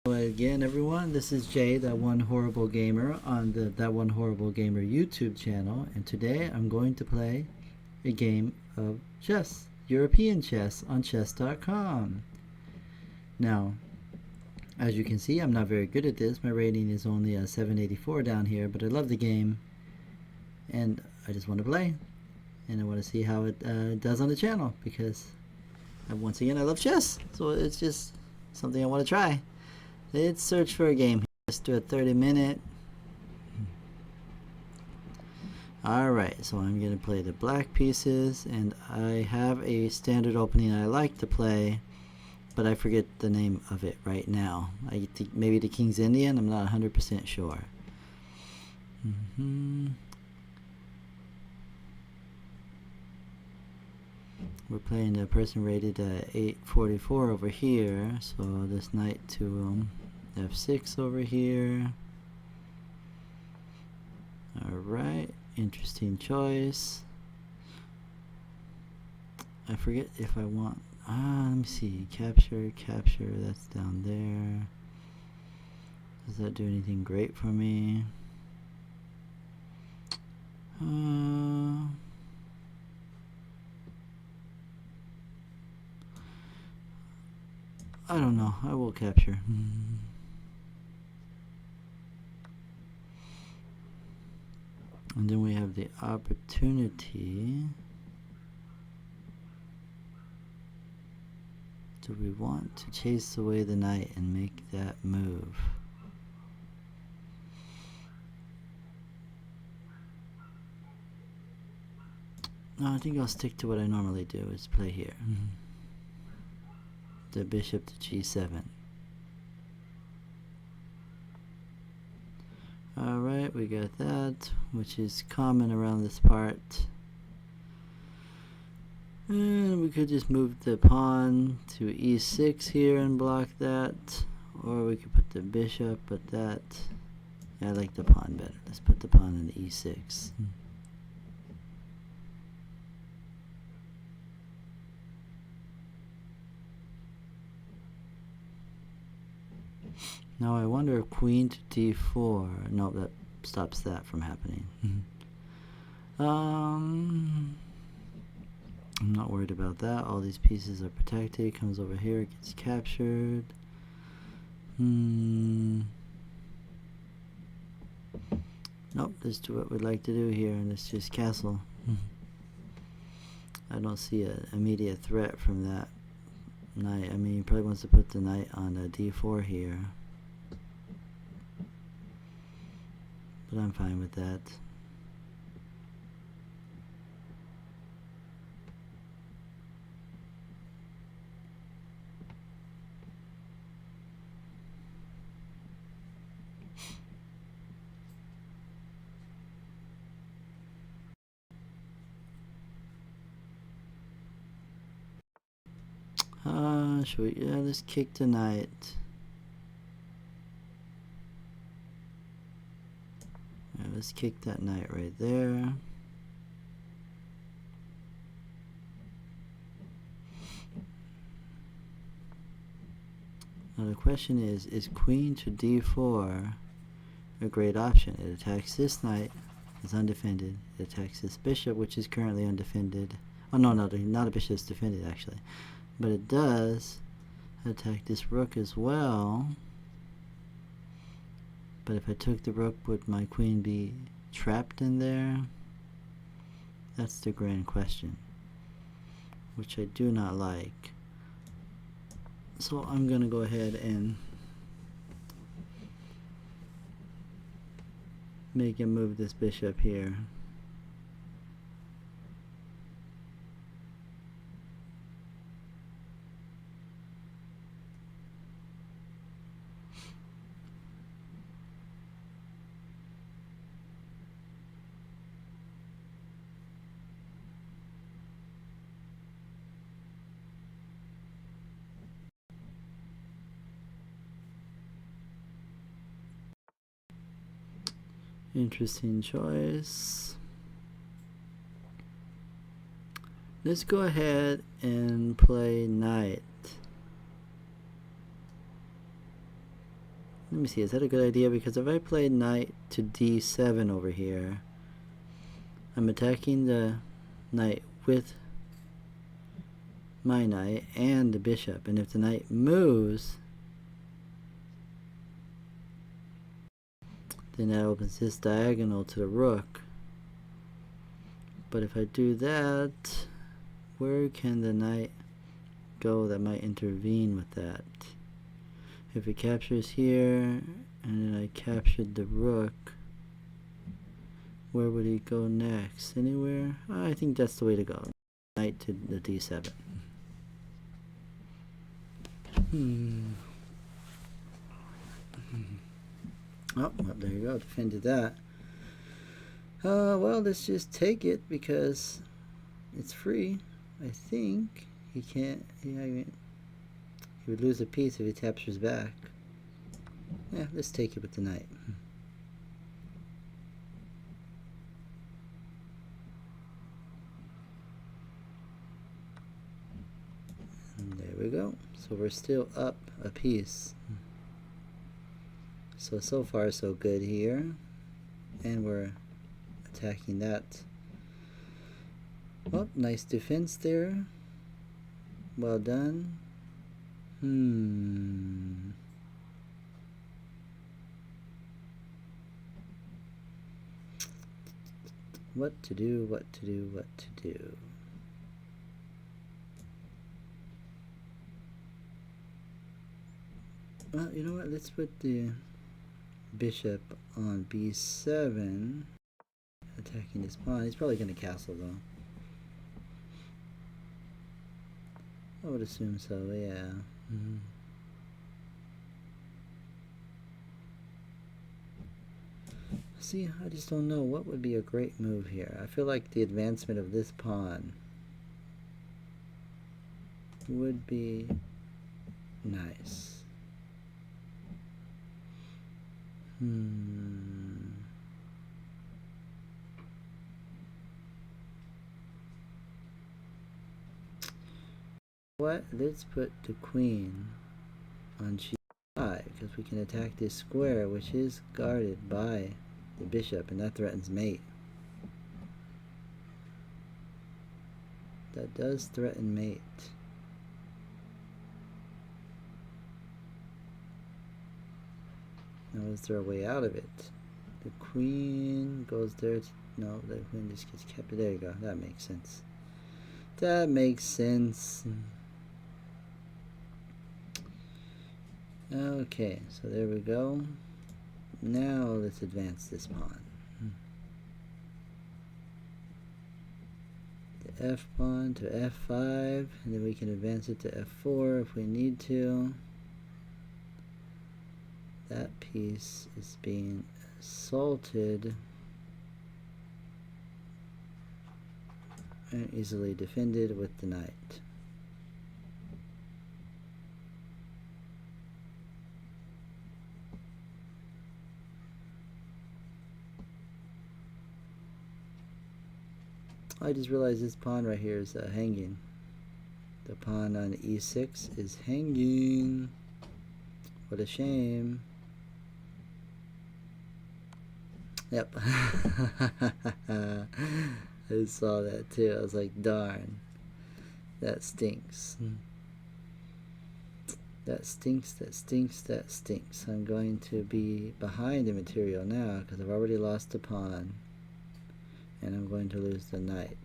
Again, everyone, this is Jay, ThatOneHorribleGamer, on the ThatOneHorribleGamer YouTube channel, and today I'm going to play a game of chess, European chess, on chess.com. Now, as you can see, I'm not very good at this. My rating is only a 784 down here, but I love the game, and I just want to play, and I want to see how it does on the channel, because once again, I love chess, so it's just something I want to try. Let's search for a game. Let's do a 30-minute. Alright, so I'm going to play the black pieces, and I have a standard opening I like to play, but I forget the name of it right now. Maybe the King's Indian? I'm not 100% sure. We're playing the person rated at 844 over here, so this knight to f6 over here. Alright, interesting choice. I forget if I want, let me see, capture, that's down there. Does that do anything great for me? I don't know. I will capture. And then we have the opportunity. Do we want to chase away the knight and make that move? No, I think I'll stick to what I normally do, is play here. The bishop to g7. Alright, we got that, which is common around this part. And we could just move the pawn to e6 here and block that. Or we could put the bishop, but that... I like the pawn better. Let's put the pawn in the e6. Now I wonder if queen to d4. No, that stops that from happening. I'm not worried about that. All these pieces are protected. Comes over here, gets captured. Nope, let's do what we'd like to do here, and let's just castle. I don't see an immediate threat from that knight. I mean, he probably wants to put the knight on a d4 here. But I'm fine with that. Should we? Yeah, let's kick the knight. Let's kick that knight right there. Now the question is queen to d4 a great option? It attacks this knight, it's undefended. It attacks this bishop, which is currently undefended. Oh no, not a bishop is defended actually. But it does attack this rook as well. But if I took the rook, would my queen be trapped in there? That's the grand question, which I do not like. So I'm gonna go ahead and make him move this bishop here. Interesting choice. Let's go ahead and play knight. Let me see, is that a good idea? Because if I play knight to d7 over here, I'm attacking the knight with my knight and the bishop, and if the knight moves, then that opens this diagonal to the rook. But if I do that, where can the knight go that might intervene with that? If it captures here, and then I captured the rook, where would he go next? Anywhere? I think that's the way to go. Knight to the d7. Oh, well, there you go. Defended that. Well, let's just take it because it's free. I think he can't. Yeah, I mean, he would lose a piece if he captures back. Yeah, let's take it with the knight. And there we go. So we're still up a piece. So far so good here. And we're attacking that. Oh, nice defense there. Well done. What to do, what to do, what to do. Well, you know what? Let's put the bishop on b7. Attacking this pawn. He's probably going to castle though. I would assume so, yeah. See, I just don't know what would be a great move here. I feel like the advancement of this pawn would be nice. What? Let's put the queen on g5 because we can attack this square, which is guarded by the bishop, and that threatens mate. That does threaten mate. Now is there a way out of it? The queen goes there. No, the queen just gets kept. There you go. That makes sense. That makes sense. Okay, so there we go. Now let's advance this pawn. The f pawn to f5, and then we can advance it to f4 if we need to. That piece is being assaulted and easily defended with the knight. I just realized this pawn right here is hanging. The pawn on e6 is hanging. What a shame. Yep. I saw that too. I was like, darn. That stinks. That stinks, that stinks, that stinks. I'm going to be behind the material now because I've already lost a pawn. And I'm going to lose the knight.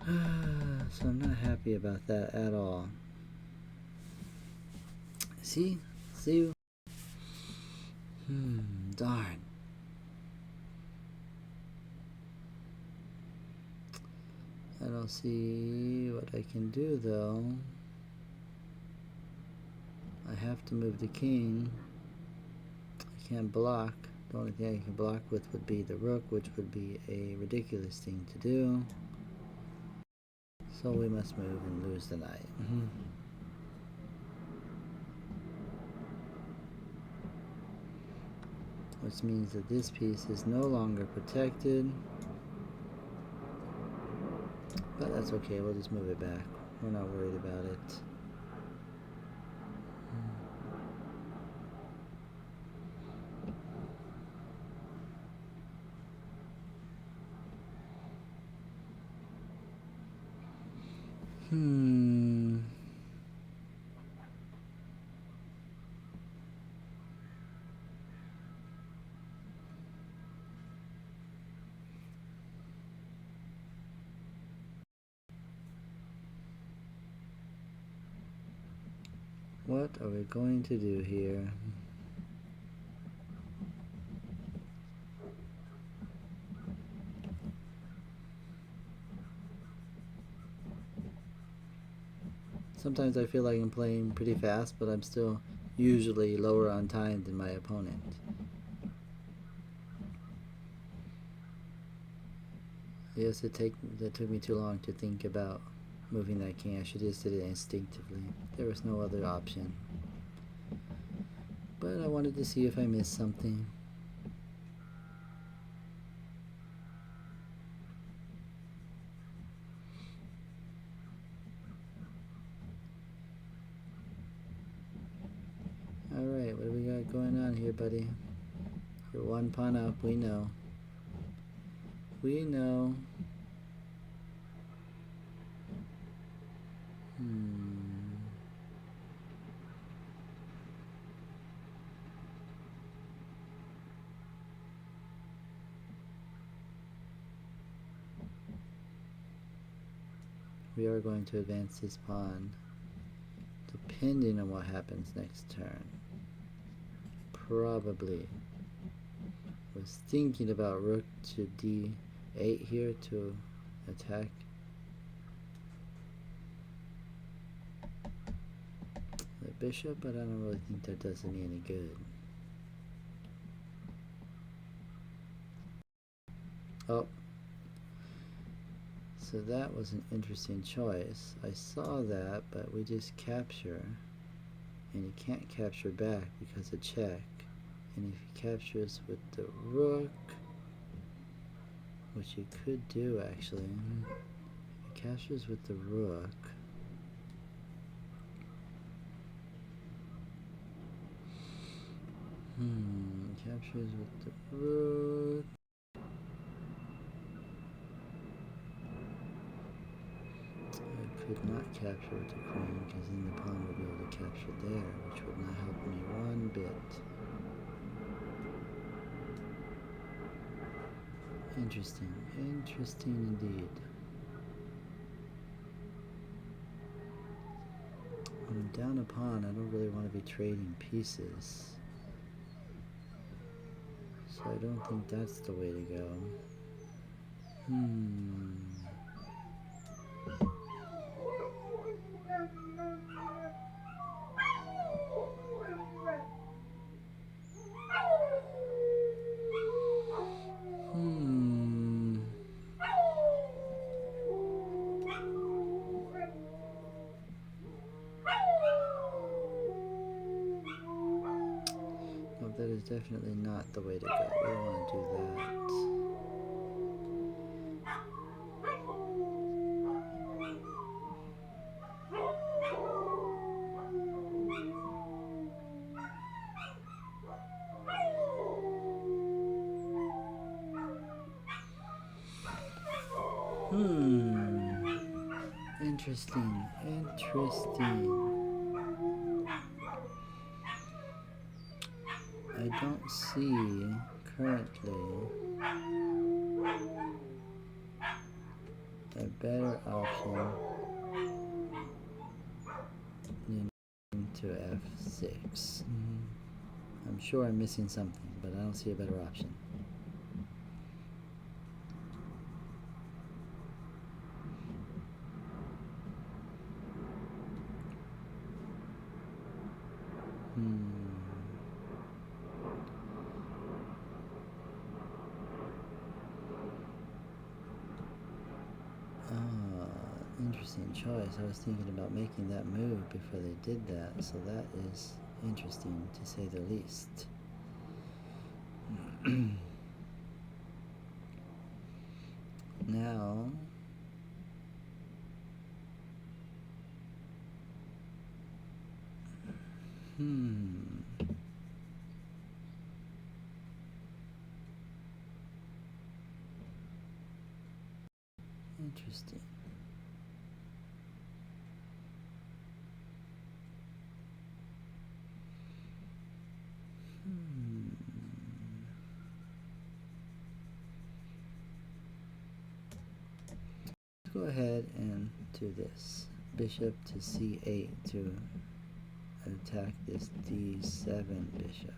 So I'm not happy about that at all. See? Darn. I don't see what I can do though. I have to move the king. I can't block. The only thing I can block with would be the rook, which would be a ridiculous thing to do. So we must move and lose the knight. Which means that this piece is no longer protected. But that's okay, we'll just move it back. We're not worried about it. Hmm. What are we going to do here? Sometimes I feel like I'm playing pretty fast, but I'm still usually lower on time than my opponent. Yes, that took me too long to think about moving that king. I should have just did it instinctively. There was no other option. But I wanted to see if I missed something. Alright, what do we got going on here, buddy? You're one pawn up, we know. We know. We are going to advance this pawn, depending on what happens next turn. Probably. Was thinking about rook to d8 here to attack. The bishop, but I don't really think that does me any good. Oh. So that was an interesting choice. I saw that, but we just capture. And he can't capture back because of check. And if he captures with the rook, which he could do actually, if he captures with the rook, captures with the rook. I could not capture with the queen because then the pawn would be able to capture there, which would not help me one bit. Interesting. Interesting indeed. When I'm down a pawn, I don't really want to be trading pieces. So I don't think that's the way to go. No, that is definitely not the way to go. We don't want to do that. Interesting. I don't see currently a better option than to f6. I'm sure I'm missing something, but I don't see a better option. Interesting choice. I was thinking about making that move before they did that, so that is interesting to say the least. Now, interesting. go ahead and do this. Bishop to c8 to attack this d7 bishop.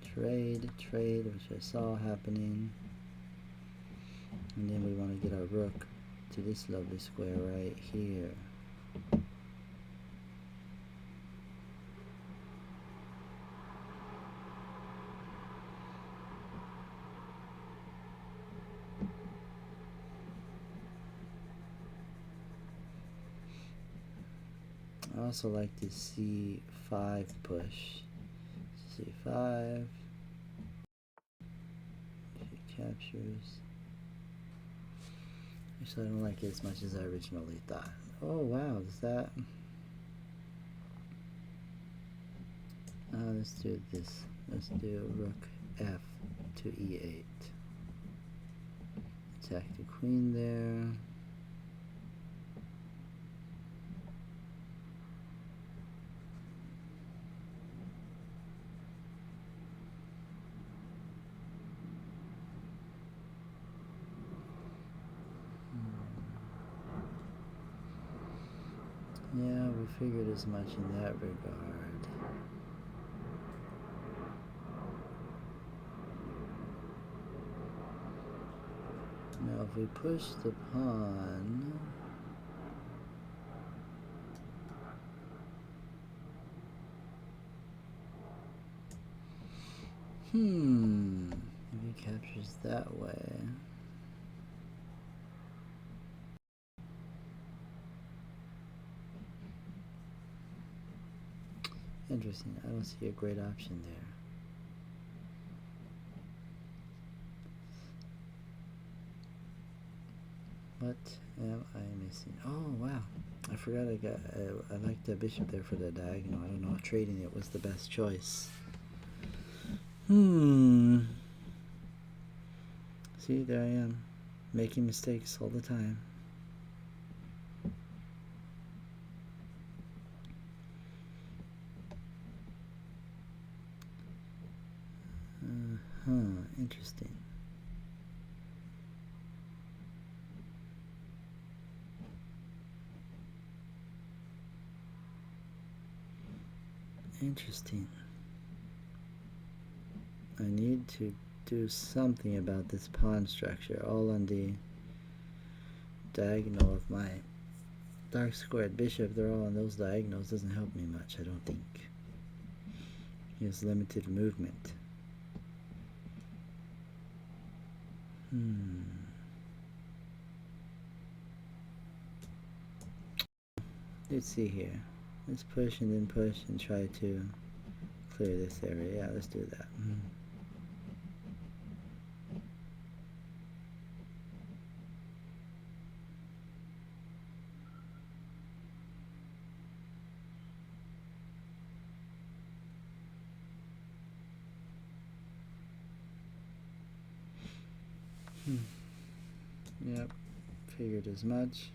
Trade, which I saw happening. And then we want to get our rook to this lovely square right here. I also like the c5 push. c5. She captures. Actually, I don't like it as much as I originally thought. Oh wow, is that? Let's do this. Let's do rook f to e8. Attack the queen there. Yeah, we figured as much in that regard. Now if we push the pawn, if he captures that way. Interesting, I don't see a great option there. What am I missing? Oh wow, I forgot I liked the bishop there for the diagonal. I don't know if trading it was the best choice. See, there I am, making mistakes all the time. Interesting. Interesting. I need to do something about this pawn structure, all on the diagonal of my dark squared bishop. They're all on those diagonals. Doesn't help me much, I don't think. He has limited movement. Let's see here. Let's push and then push and try to clear this area. Yeah, let's do that. Yep, figured as much.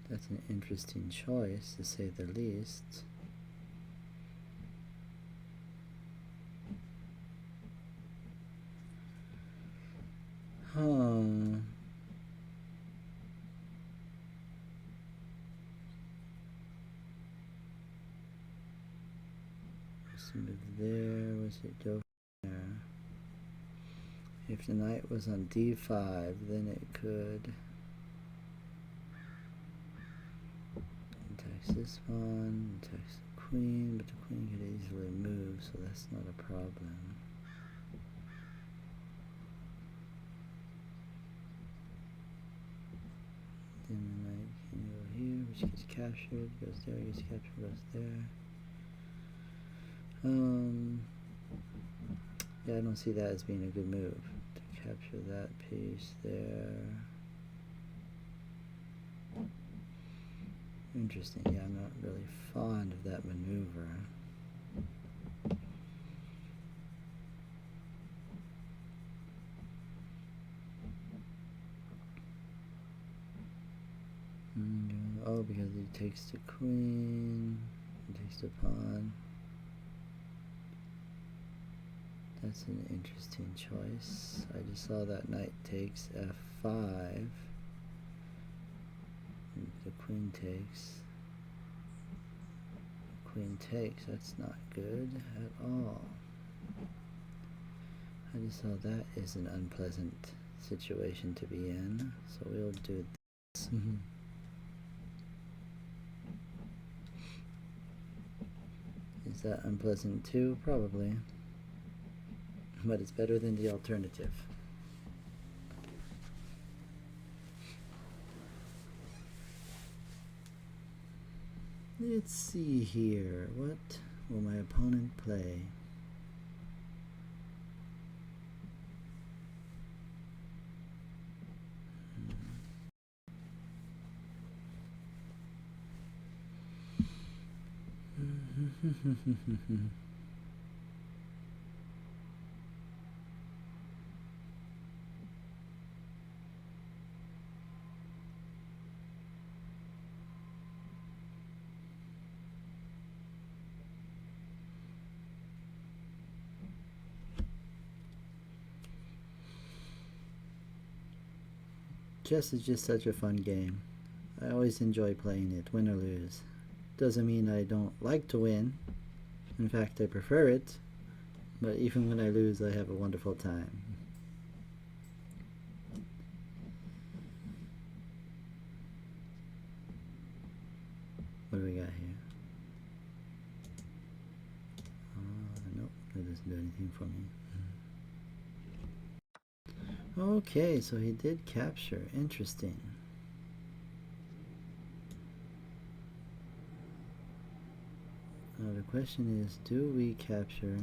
That's an interesting choice, to say the least. Let's move there. What's it go there? If the knight was on d5, then it could tax this one, tax the queen, but the queen could easily move, so that's not a problem. Then the knight can go here, which gets captured, goes there, gets captured, goes there. Yeah, I don't see that as being a good move, to capture that piece there. Interesting. Yeah, I'm not really fond of that maneuver. Oh, because he takes the queen, he takes the pawn. That's an interesting choice. I just saw that knight takes f5. The queen takes. Queen takes. That's not good at all. I just saw that is an unpleasant situation to be in. So we'll do this. Is that unpleasant too? Probably. But it's better than the alternative. Let's see here. What will my opponent play? Chess is just such a fun game. I always enjoy playing it, win or lose. Doesn't mean I don't like to win. In fact, I prefer it. But even when I lose, I have a wonderful time. What do we got here? Nope, that doesn't do anything for me. Okay, so he did capture. Interesting. Now the question is, do we capture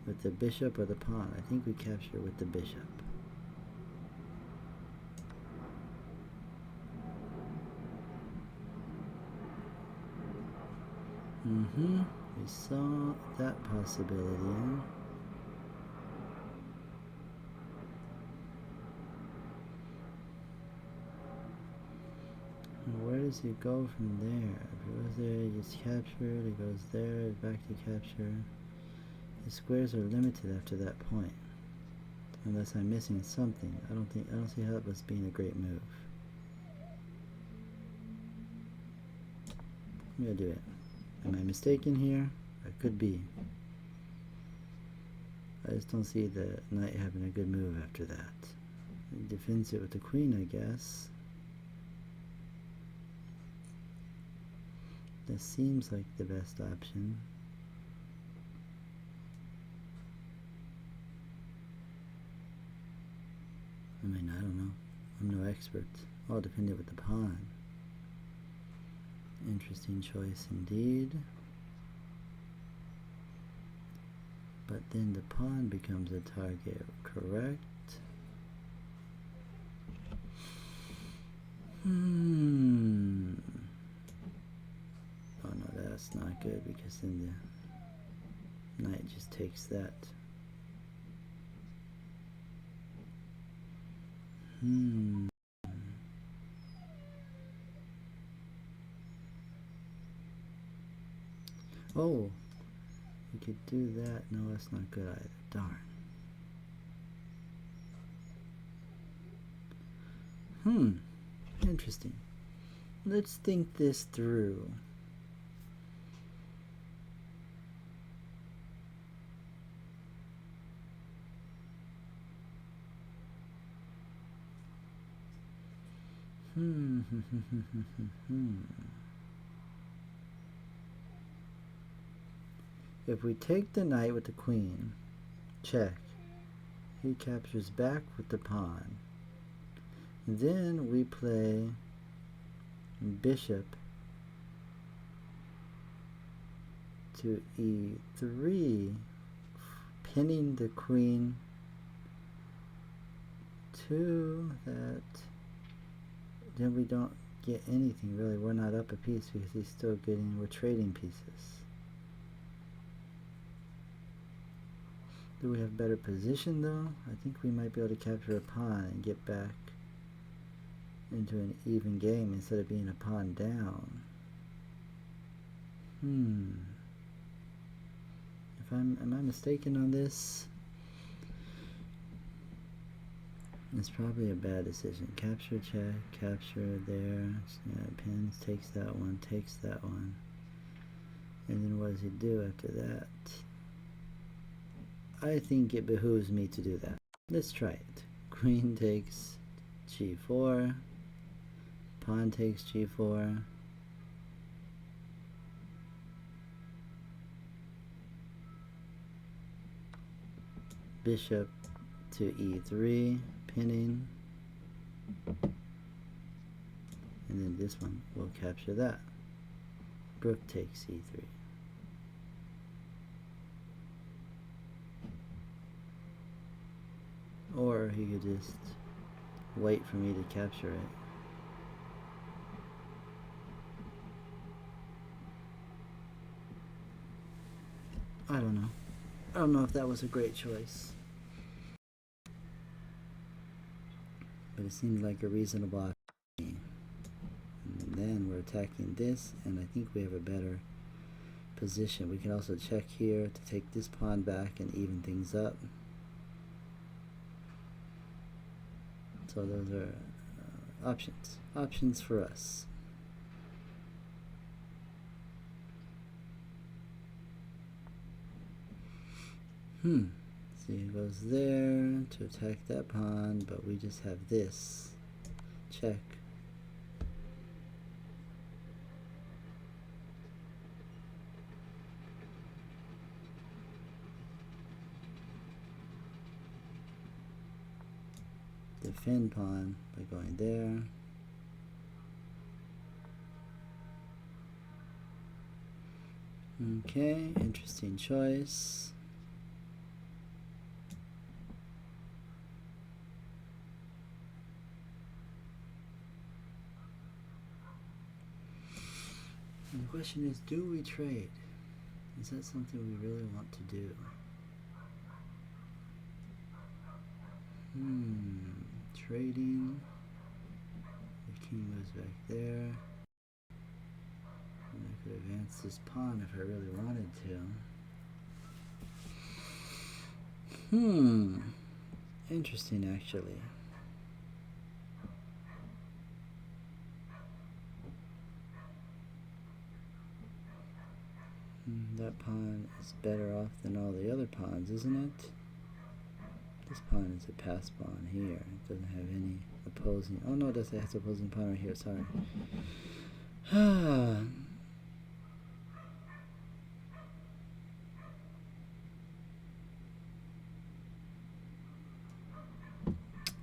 with the bishop or the pawn? I think we capture with the bishop. We saw that possibility. Where does he go from there? If he goes there, he gets captured. He goes there, back to capture. The squares are limited after that point, unless I'm missing something. I don't see how that was being a great move. I'm gonna do it. Am I mistaken here? I could be. I just don't see the knight having a good move after that. He defends it with the queen, I guess. This seems like the best option. I mean, I don't know. I'm no expert. All depended with the pawn. Interesting choice indeed. But then the pawn becomes a target, correct? Oh no, that's not good, because then the knight just takes that. Oh, we could do that. No, that's not good either. Darn. Interesting. Let's think this through. If we take the knight with the queen, check. He captures back with the pawn. Then we play bishop to e3, pinning the queen to that. Then we don't get anything really. We're not up a piece because he's still getting, we're trading pieces. Do we have better position though? I think we might be able to capture a pawn and get back into an even game instead of being a pawn down. If am I mistaken on this? It's probably a bad decision. Capture, check, capture there. Pins, takes that one, and then what does he do after that? I think it behooves me to do that. Let's try it. Queen takes g4, pawn takes g4, bishop to e3, pinning, and then this one will capture that. Rook takes e3. Or he could just wait for me to capture it. I don't know. I don't know if that was a great choice. But it seemed like a reasonable option. And then we're attacking this, and I think we have a better position. We can also check here to take this pawn back and even things up. So those are options for us. See, it goes there to attack that pawn, but we just have this. Check. Defend pawn by going there. Okay, interesting choice. And the question is, do we trade? Is that something we really want to do? Trading. The king moves back there. And I could advance this pawn if I really wanted to. Interesting, actually. That pawn is better off than all the other pawns, isn't it? This pawn is a pass pawn here. It doesn't have any opposing. Oh no, it does. It has opposing pawn right here. Sorry.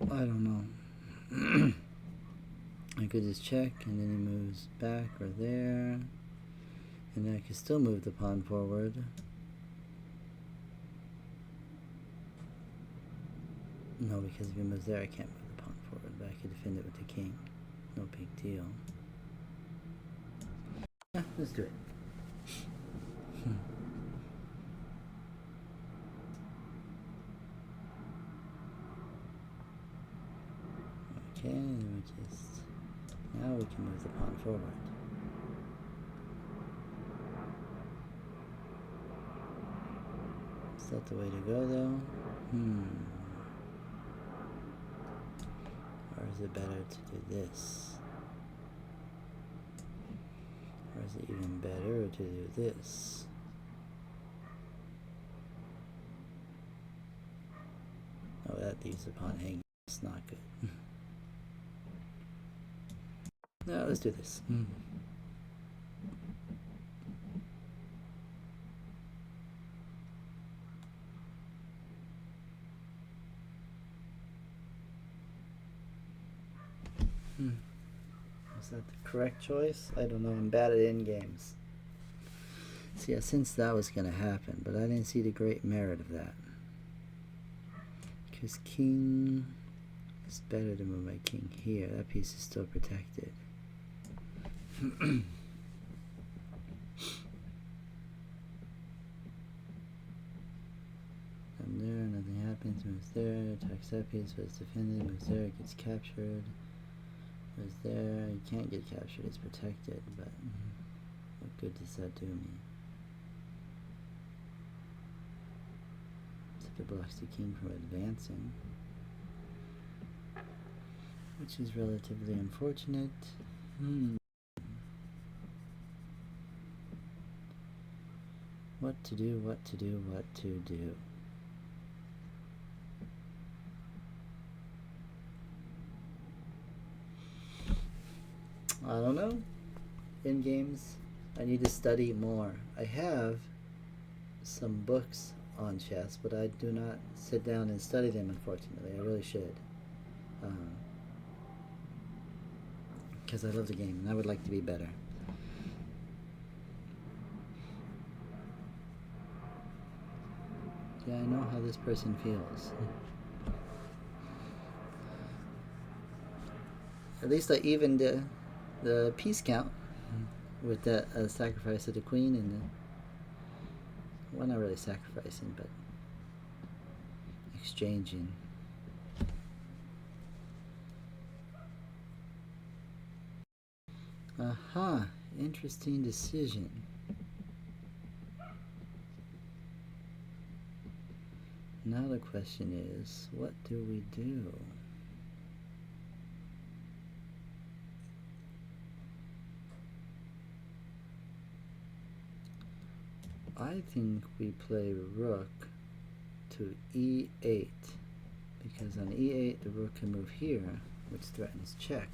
I don't know. I could just check, and then he moves back or there, and then I could still move the pawn forward. No, because if he moves there, I can't move the pawn forward, but I could defend it with the king. No big deal. Yeah, let's do it. Okay, we just... now we can move the pawn forward. Is that the way to go, though? Or is it better to do this? Or is it even better to do this? Oh, that leaves the pawn hanging. It's not good. No, let's do this. Is that the correct choice? I don't know. I'm bad at endgames. See, I sensed that was going to happen, but I didn't see the great merit of that. Because king... it's better to move my king here. That piece is still protected. And there, nothing happens. Moves there, attacks that piece, but it's defended. Moves there, it gets captured. Moves there, you can't get captured. It's protected, but what good does that do me? It blocks the king from advancing, which is relatively unfortunate. What to do, what to do, what to do. I don't know. In games, I need to study more. I have some books on chess, but I do not sit down and study them, unfortunately. I really should. Because I love the game and I would like to be better. Yeah, I know how this person feels. At least I evened the piece count with that sacrifice of the queen and the... Well, not really sacrificing, but exchanging. Aha, interesting decision. Now the question is, what do we do? I think we play rook to e8, because on e8 the rook can move here, which threatens check.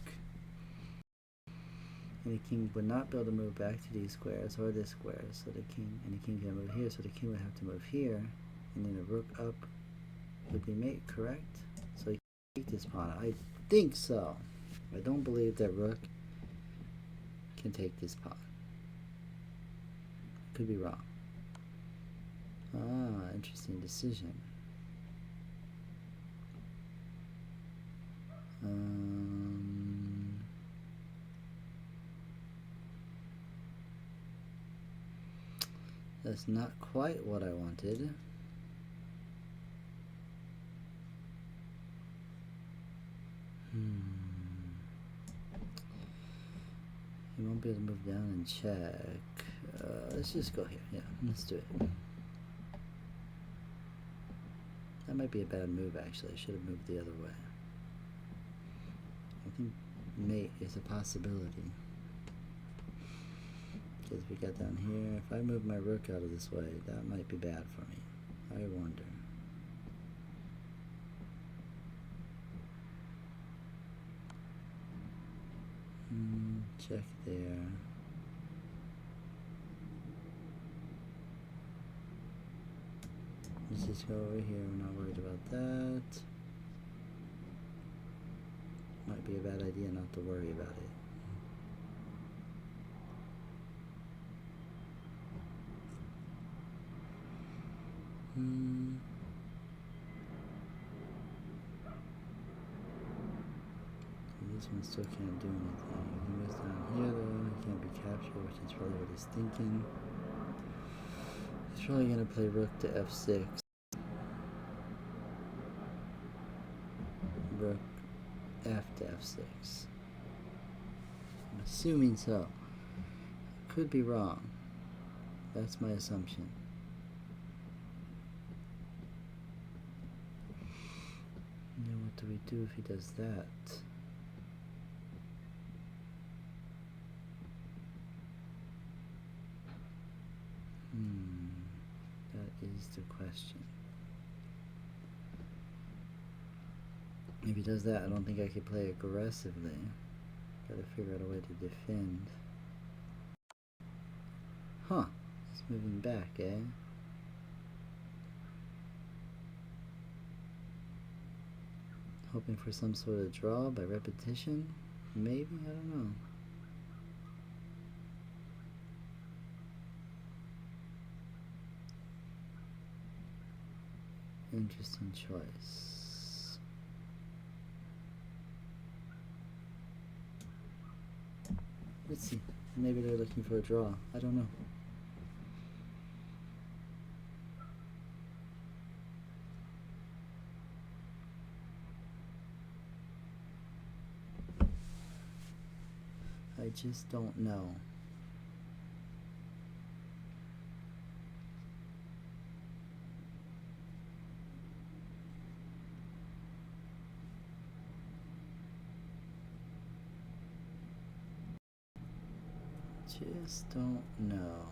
And the king would not be able to move back to these squares or this square, so the king can move here, so the king would have to move here, and then the rook up would be mate, correct? So he can take this pawn. I think so. I don't believe that rook can take this pawn. Could be wrong. Ah, interesting decision. That's not quite what I wanted. You won't be able to move down and check. Let's just go here. Yeah, let's do it. That might be a bad move, actually. I should have moved the other way. I think mate is a possibility. Because we got down here. If I move my rook out of this way, that might be bad for me. I wonder. Check there. Let's just go over here. We're not worried about that. Might be a bad idea not to worry about it. This one still can't do anything. He moves down here though, he can't be captured, which is probably what he's thinking. He's probably gonna play rook to f6. Rook f to f6. I'm assuming so. Could be wrong. That's my assumption. Now what do we do if he does that? That is the question. If he does that, I don't think I could play aggressively. Gotta figure out a way to defend. Huh. He's moving back, eh? Hoping for some sort of draw by repetition? Maybe? I don't know. Interesting choice. Let's see. Maybe they're looking for a draw. I don't know. I just don't know. Just don't know.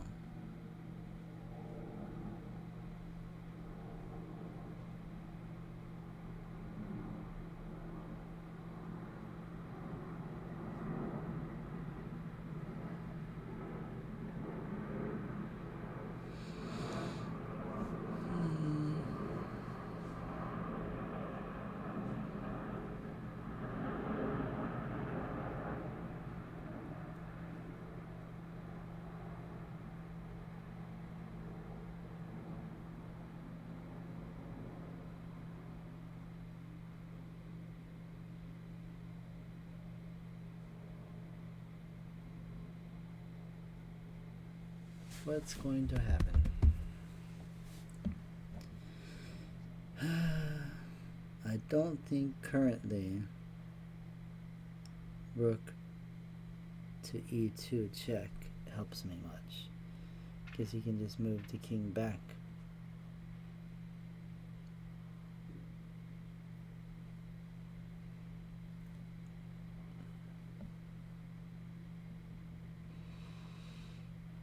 What's going to happen? I don't think currently rook to e2 check helps me much, because he can just move the king back.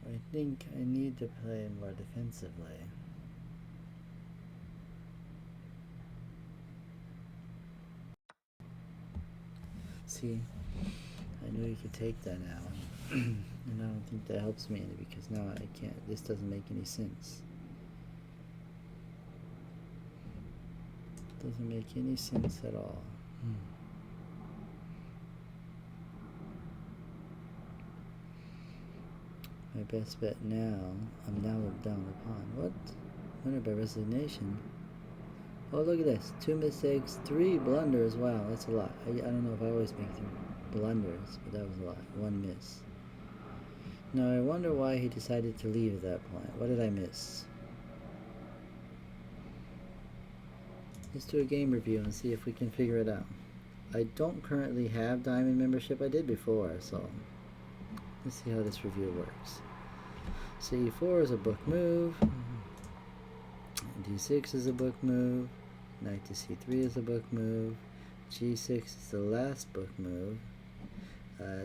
I think I need to play more defensively. See, I knew you could take that now, and I don't think that helps me any, because now I can't. This doesn't make any sense. Doesn't make any sense at all. My best bet now, I'm now down the pawn. What? Winner by resignation? Oh, look at this. 2 mistakes, 3 blunders. Wow, that's a lot. I don't know if I always make 3 blunders, but that was a lot. 1 miss. Now, I wonder why he decided to leave at that point. What did I miss? Let's do a game review and see if we can figure it out. I don't currently have Diamond membership. I did before, so let's see how this review works. So e4 is a book move. d6 is a book move. Knight to c3 is a book move. g6 is the last book move.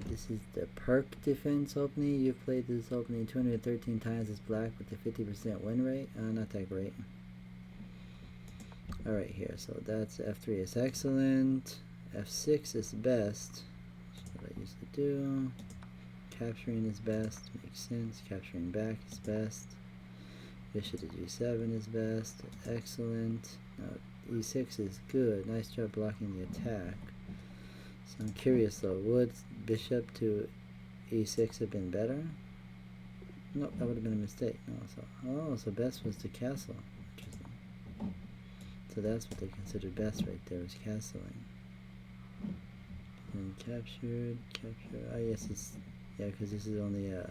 This is the perk defense opening. You've played this opening 213 times as black with a 50% win rate. Not that great. Alright, here. So that's f3 is excellent. f6 is best. That's what I usually do. Capturing is best. Makes sense. Capturing back is best. Bishop to g7 is best. Excellent. Now, e6 is good. Nice job blocking the attack. So I'm curious though, would bishop to e6 have been better? No, that would have been a mistake. No, so best was the castle. Interesting. So that's what they considered best right there, was castling. And captured. Oh yes, it's, yeah, because this is only a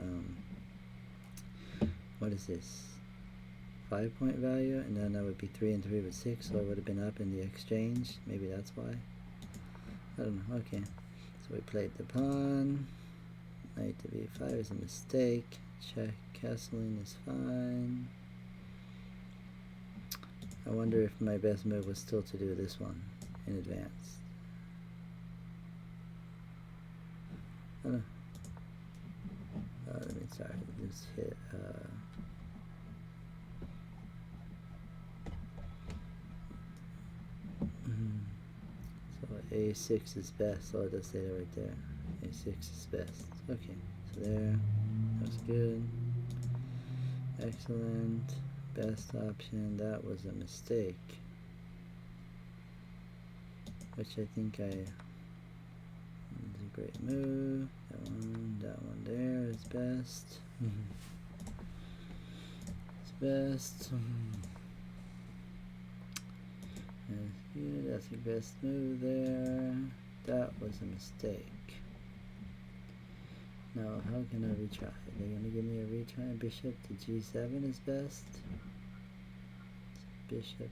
what is this? 5-point value, and then that would be 3 and 3 with 6, so it would have been up in the exchange. Maybe that's why. I don't know. Okay, so we played the pawn. Knight to b5 is a mistake. Check. Castling is fine. I wonder if my best move was still to do this one in advance. I don't know. Let me start. Just hit. So a6 is best. Oh, it does say that right there. a6 is best. Okay, so there. That's good. Excellent. Best option. That was a mistake, which I think it's a great move. That one there is best. It's best. That's good. That's the best move there. That was a mistake. Now, how can I retry? Are they going to give me a retry? Bishop to g7 is best. Bishop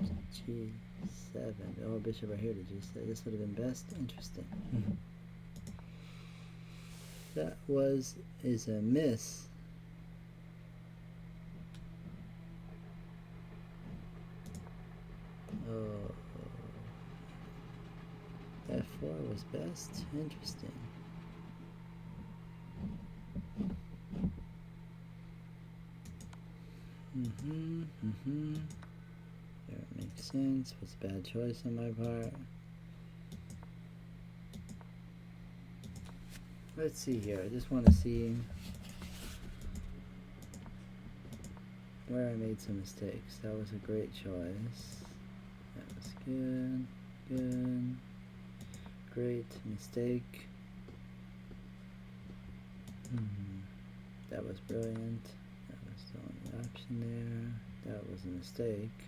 to g7. Oh, bishop right here to g7. This would have been best. Interesting. That is a miss. Oh. f4. was best? Interesting. There, it makes sense. Was a bad choice on my part. Let's see here. I just want to see where I made some mistakes. That was a great choice. That was good. Good. Great mistake. That was brilliant. That was the only option there. That was a mistake.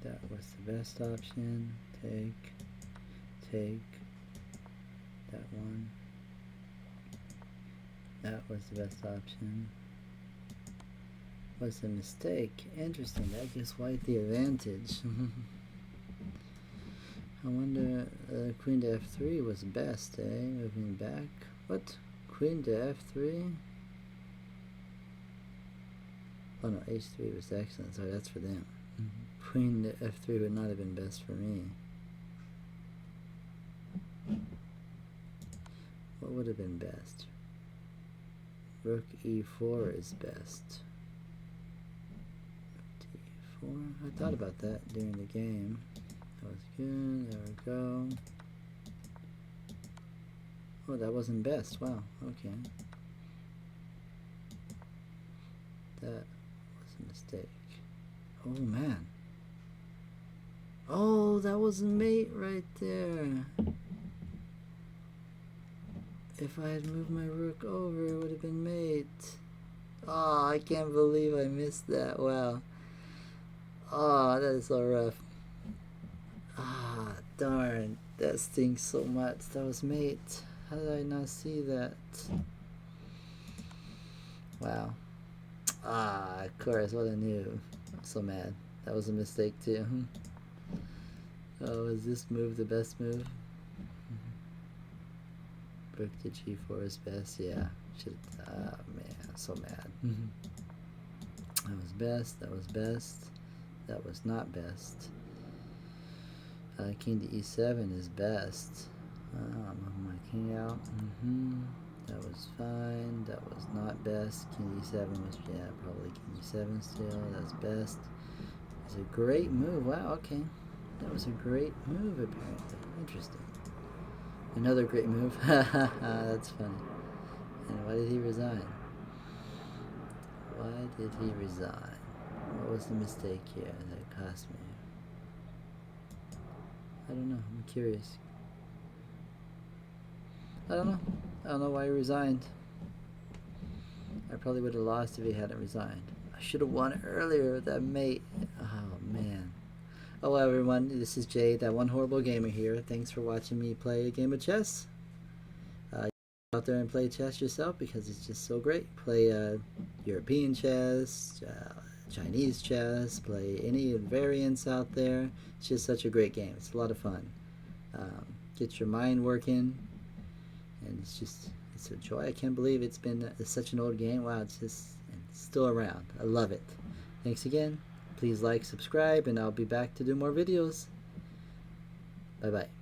That was the best option. Take. That one. That was the best option. Was a mistake. Interesting. That gives white the advantage. I wonder, queen to f3 was best, eh? Moving back. What? Queen to f3? Oh no, h3 was excellent. Sorry, that's for them. Queen to f3 would not have been best for me. What would have been best? Rook e4 is best. Rook to e4. I thought about that during the game. That was good. There we go. Oh, that wasn't best. Wow. Okay. That was a mistake. Oh man. Oh, that was a mate right there. If I had moved my rook over, it would have been mate. Oh, I can't believe I missed that. Wow. Oh, that is so rough. Ah, darn. That stings so much. That was mate. How did I not see that? Wow. Ah, of course. What I knew. I'm so mad. That was a mistake too. Oh, is this move the best move? Rook to g4 is best. Yeah. Ah, man. So mad. That was best. That was best. That was not best. King to e7 is best. I'll move my king out. That was fine. That was not best. King to e7 was, yeah, probably king e7 still. That's best. It's a great move. Wow, okay. That was a great move, apparently. Interesting. Another great move. That's funny. And why did he resign? Why did he resign? What was the mistake here that cost me? I don't know. I'm curious. I don't know. I don't know why he resigned. I probably would have lost if he hadn't resigned. I should have won earlier with that mate. Oh, man. Hello, everyone. This is Jay, ThatOneHorribleGamer here. Thanks for watching me play a game of chess. Get out there and play chess yourself because it's just so great. Play European chess, Chinese chess, play any variants out there. It's just such a great game. It's a lot of fun. Get your mind working, and it's a joy. I can't believe it's such an old game. Wow, it's still around. I love it. Thanks again. Please like, subscribe, and I'll be back to do more videos. Bye bye.